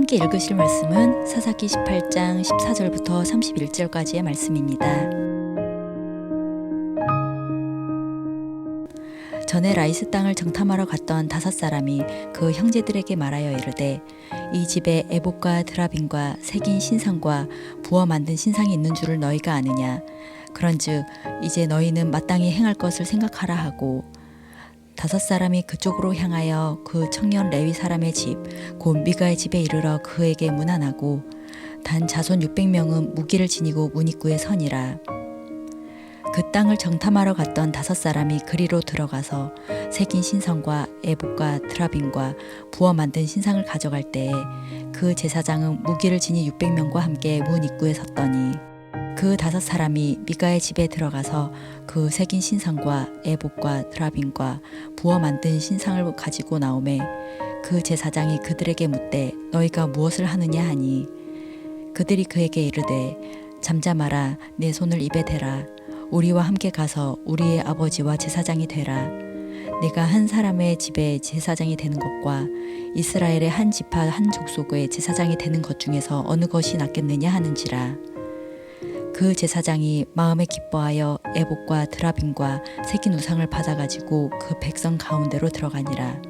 함께 읽으실 말씀은 사사기 18장 14절부터 31절까지의 말씀입니다. 전에 라이스 땅을 정탐하러 갔던 5사람이 그 형제들에게 말하여 이르되 이 집에 에봇과 드라빔과 새긴 신상과 부어 만든 신상이 있는 줄을 너희가 아느냐. 그런즉 이제 너희는 마땅히 행할 것을 생각하라 하고 5사람이 그쪽으로 향하여 그 청년 레위 사람의 집 곧 미가의 집에 이르러 그에게 문안하고 단 자손 600명은 무기를 지니고 문 입구에 서니라. 그 땅을 정탐하러 갔던 5사람이 그리로 들어가서 새긴 신상과 에봇과 드라빔과 부어 만든 신상을 가져갈 때에 그 제사장은 무기를 지니 600명과 함께 문 입구에 섰더니 그 5사람이 미가의 집에 들어가서 그 새긴 신상과 에봇과 드라빔과 부어 만든 신상을 가지고 나오매 그 제사장이 그들에게 묻되 너희가 무엇을 하느냐 하니 그들이 그에게 이르되 잠잠하라 내 손을 입에 대라 우리와 함께 가서 우리의 아버지와 제사장이 되라. 내가 한 사람의 집에 제사장이 되는 것과 이스라엘의 한 지파 한 족속의 제사장이 되는 것 중에서 어느 것이 낫겠느냐 하는지라. 그 제사장이 마음에 기뻐하여 에봇과 드라빔과 새긴 우상을 받아가지고 그 백성 가운데로 들어가니라.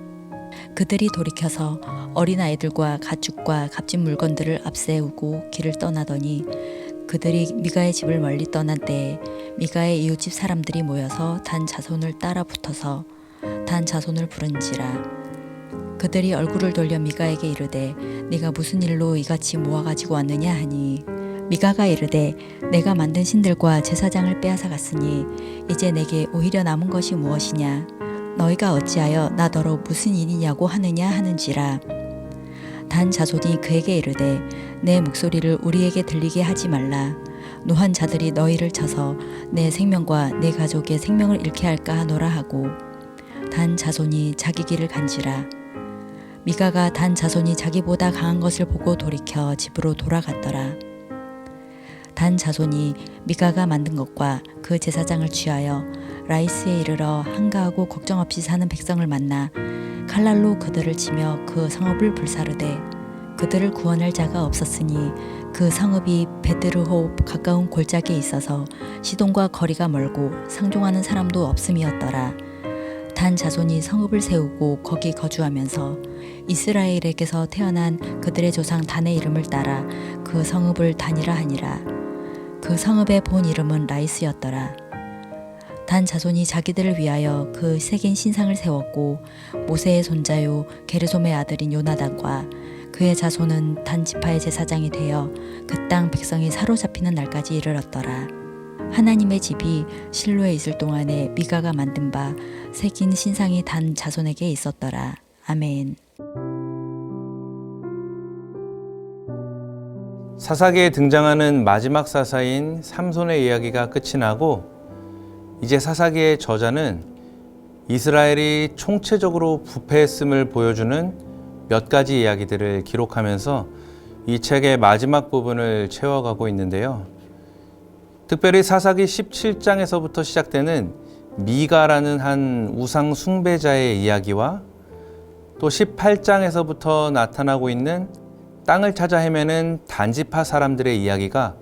그들이 돌이켜서 어린아이들과 가축과 값진 물건들을 앞세우고 길을 떠나더니 그들이 미가의 집을 멀리 떠난 때에 미가의 이웃집 사람들이 모여서 단 자손을 따라 붙어서 단 자손을 부른지라. 그들이 얼굴을 돌려 미가에게 이르되 네가 무슨 일로 이같이 모아가지고 왔느냐 하니 미가가 이르되 내가 만든 신들과 제사장을 빼앗아 갔으니 이제 내게 오히려 남은 것이 무엇이냐 너희가 어찌하여 나더러 무슨 일이냐고 하느냐 하는지라. 단 자손이 그에게 이르되 내 목소리를 우리에게 들리게 하지 말라. 노한 자들이 너희를 쳐서 내 생명과 내 가족의 생명을 잃게 할까 하노라 하고 단 자손이 자기 길을 간지라. 미가가 단 자손이 자기보다 강한 것을 보고 돌이켜 집으로 돌아갔더라. 단 자손이 미가가 만든 것과 그 제사장을 취하여 라이스에 이르러 한가하고 걱정 없이 사는 백성을 만나 칼날로 그들을 치며 그 성읍을 불사르되 그들을 구원할 자가 없었으니 그 성읍이 베드르홉 가까운 골짜기에 있어서 시돈과 거리가 멀고 상종하는 사람도 없음이었더라. 단 자손이 성읍을 세우고 거기 거주하면서 이스라엘에게서 태어난 그들의 조상 단의 이름을 따라 그 성읍을 단이라 하니라. 그 성읍의 본 이름은 라이스였더라. 단 자손이 자기들을 위하여 그 새긴 신상을 세웠고 모세의 손자요 게르솜의 아들인 요나단과 그의 자손은 단 지파의 제사장이 되어 그 땅 백성이 사로잡히는 날까지 이르렀더라. 하나님의 집이 실로에 있을 동안에 미가가 만든 바 새긴 신상이 단 자손에게 있었더라. 아멘. 사사기에 등장하는 마지막 사사인 삼손의 이야기가 끝이 나고 이제 사사기의 저자는 이스라엘이 총체적으로 부패했음을 보여주는 몇 가지 이야기들을 기록하면서 이 책의 마지막 부분을 채워가고 있는데요. 특별히 사사기 17장에서부터 시작되는 미가라는 한 우상 숭배자의 이야기와 또 18장에서부터 나타나고 있는 땅을 찾아 헤매는 단지파 사람들의 이야기가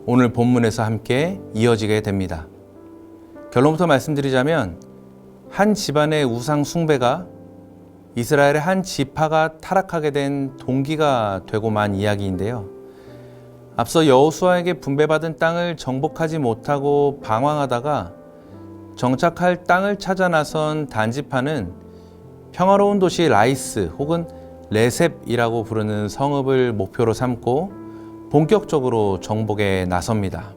오늘 본문에서 함께 이어지게 됩니다. 결론부터 말씀드리자면 한 집안의 우상 숭배가 이스라엘의 한 지파가 타락하게 된 동기가 되고 만 이야기인데요. 앞서 여호수아에게 분배받은 땅을 정복하지 못하고 방황하다가 정착할 땅을 찾아 나선 단지파는 평화로운 도시 라이스 혹은 레셉이라고 부르는 성읍을 목표로 삼고 본격적으로 정복에 나섭니다.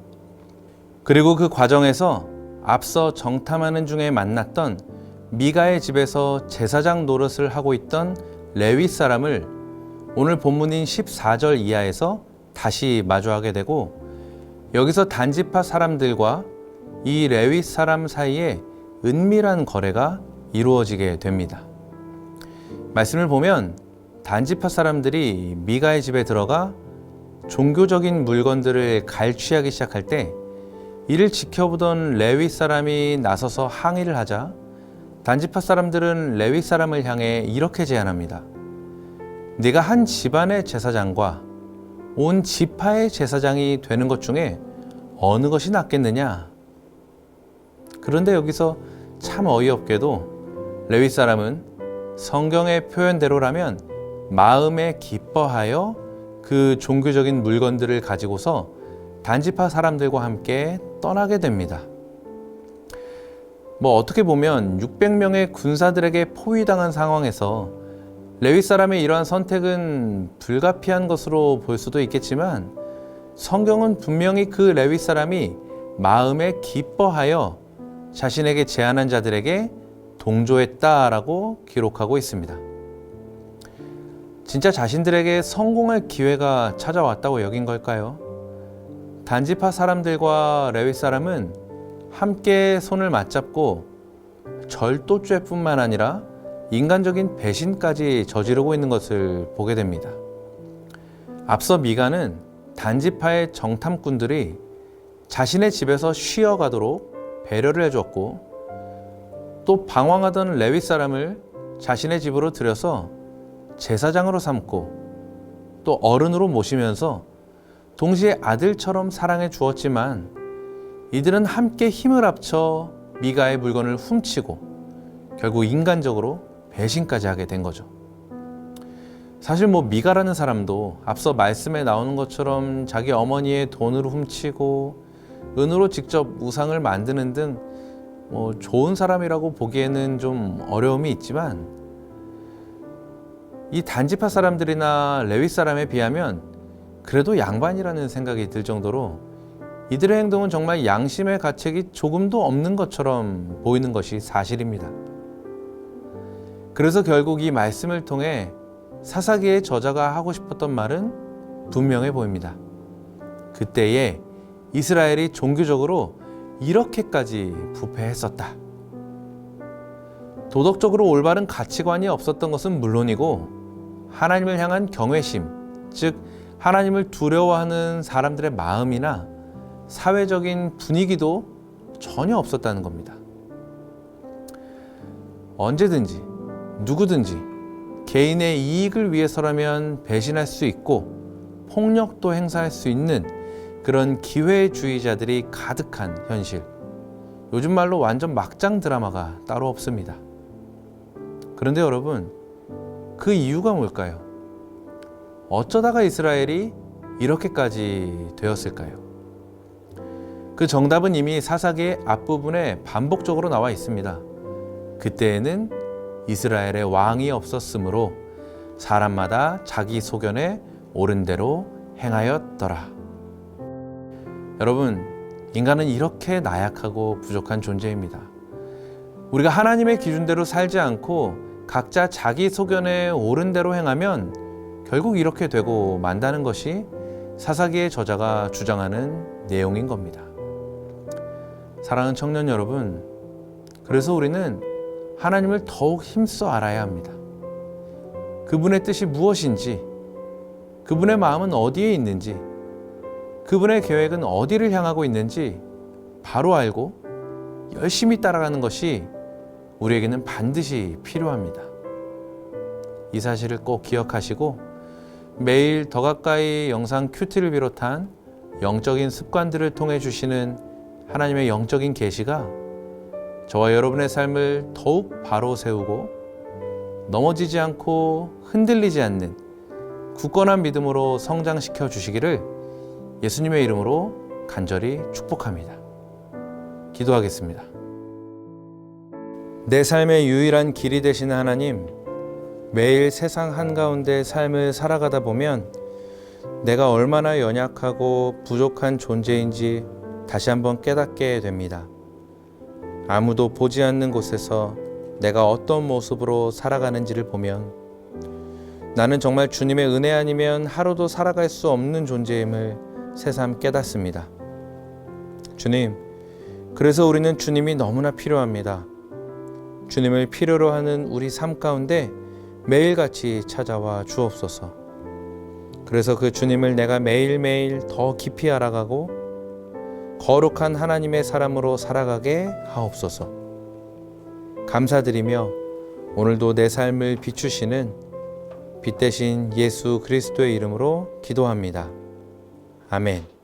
그리고 그 과정에서 앞서 정탐하는 중에 만났던 미가의 집에서 제사장 노릇을 하고 있던 레위 사람을 오늘 본문인 14절 이하에서 다시 마주하게 되고 여기서 단지파 사람들과 이 레위 사람 사이에 은밀한 거래가 이루어지게 됩니다. 말씀을 보면 단지파 사람들이 미가의 집에 들어가 종교적인 물건들을 갈취하기 시작할 때 이를 지켜보던 레위 사람이 나서서 항의를 하자 단지파 사람들은 레위 사람을 향해 이렇게 제안합니다. 네가 한 집안의 제사장과 온 지파의 제사장이 되는 것 중에 어느 것이 낫겠느냐? 그런데 여기서 참 어이없게도 레위 사람은 성경의 표현대로라면 마음에 기뻐하여 그 종교적인 물건들을 가지고서 단지파 사람들과 함께 떠나게 됩니다. 어떻게 보면 600명의 군사들에게 포위당한 상황에서 레위 사람의 이러한 선택은 불가피한 것으로 볼 수도 있겠지만 성경은 분명히 그 레위 사람이 마음에 기뻐하여 자신에게 제안한 자들에게 동조했다라고 기록하고 있습니다. 진짜 자신들에게 성공할 기회가 찾아왔다고 여긴 걸까요? 단지파 사람들과 레위 사람은 함께 손을 맞잡고 절도죄뿐만 아니라 인간적인 배신까지 저지르고 있는 것을 보게 됩니다. 앞서 미가는 단지파의 정탐꾼들이 자신의 집에서 쉬어가도록 배려를 해줬고, 또 방황하던 레위 사람을 자신의 집으로 들여서 제사장으로 삼고 또 어른으로 모시면서 동시에 아들처럼 사랑해 주었지만, 이들은 함께 힘을 합쳐 미가의 물건을 훔치고 결국 인간적으로 배신까지 하게 된 거죠. 사실 미가라는 사람도 앞서 말씀에 나오는 것처럼 자기 어머니의 돈을 훔치고 은으로 직접 우상을 만드는 등 좋은 사람이라고 보기에는 좀 어려움이 있지만, 이 단지파 사람들이나 레위 사람에 비하면 그래도 양반이라는 생각이 들 정도로 이들의 행동은 정말 양심의 가책이 조금도 없는 것처럼 보이는 것이 사실입니다. 그래서 결국 이 말씀을 통해 사사기의 저자가 하고 싶었던 말은 분명해 보입니다. 그때에 이스라엘이 종교적으로 이렇게까지 부패했었다. 도덕적으로 올바른 가치관이 없었던 것은 물론이고, 하나님을 향한 경외심, 즉 하나님을 두려워하는 사람들의 마음이나 사회적인 분위기도 전혀 없었다는 겁니다. 언제든지 누구든지 개인의 이익을 위해서라면 배신할 수 있고 폭력도 행사할 수 있는 그런 기회주의자들이 가득한 현실. 요즘 말로 완전 막장 드라마가 따로 없습니다. 그런데 여러분, 그 이유가 뭘까요? 어쩌다가 이스라엘이 이렇게까지 되었을까요? 그 정답은 이미 사사기의 앞부분에 반복적으로 나와 있습니다. 그때에는 이스라엘의 왕이 없었으므로 사람마다 자기 소견에 옳은 대로 행하였더라. 여러분, 인간은 이렇게 나약하고 부족한 존재입니다. 우리가 하나님의 기준대로 살지 않고 각자 자기 소견에 옳은 대로 행하면 결국 이렇게 되고 만다는 것이 사사기의 저자가 주장하는 내용인 겁니다. 사랑하는 청년 여러분, 그래서 우리는 하나님을 더욱 힘써 알아야 합니다. 그분의 뜻이 무엇인지, 그분의 마음은 어디에 있는지, 그분의 계획은 어디를 향하고 있는지 바로 알고 열심히 따라가는 것이 우리에게는 반드시 필요합니다. 이 사실을 꼭 기억하시고 매일 더 가까이 영상 큐티를 비롯한 영적인 습관들을 통해 주시는 하나님의 영적인 계시가 저와 여러분의 삶을 더욱 바로 세우고 넘어지지 않고 흔들리지 않는 굳건한 믿음으로 성장시켜 주시기를 예수님의 이름으로 간절히 축복합니다. 기도하겠습니다. 내 삶의 유일한 길이 되시는 하나님, 매일 세상 한가운데 삶을 살아가다 보면 내가 얼마나 연약하고 부족한 존재인지 다시 한번 깨닫게 됩니다. 아무도 보지 않는 곳에서 내가 어떤 모습으로 살아가는지를 보면 나는 정말 주님의 은혜 아니면 하루도 살아갈 수 없는 존재임을 새삼 깨닫습니다. 주님, 그래서 우리는 주님이 너무나 필요합니다. 주님을 필요로 하는 우리 삶 가운데 매일같이 찾아와 주옵소서. 그래서 그 주님을 내가 매일매일 더 깊이 알아가고 거룩한 하나님의 사람으로 살아가게 하옵소서. 감사드리며 오늘도 내 삶을 비추시는 빛 대신 예수 그리스도의 이름으로 기도합니다. 아멘.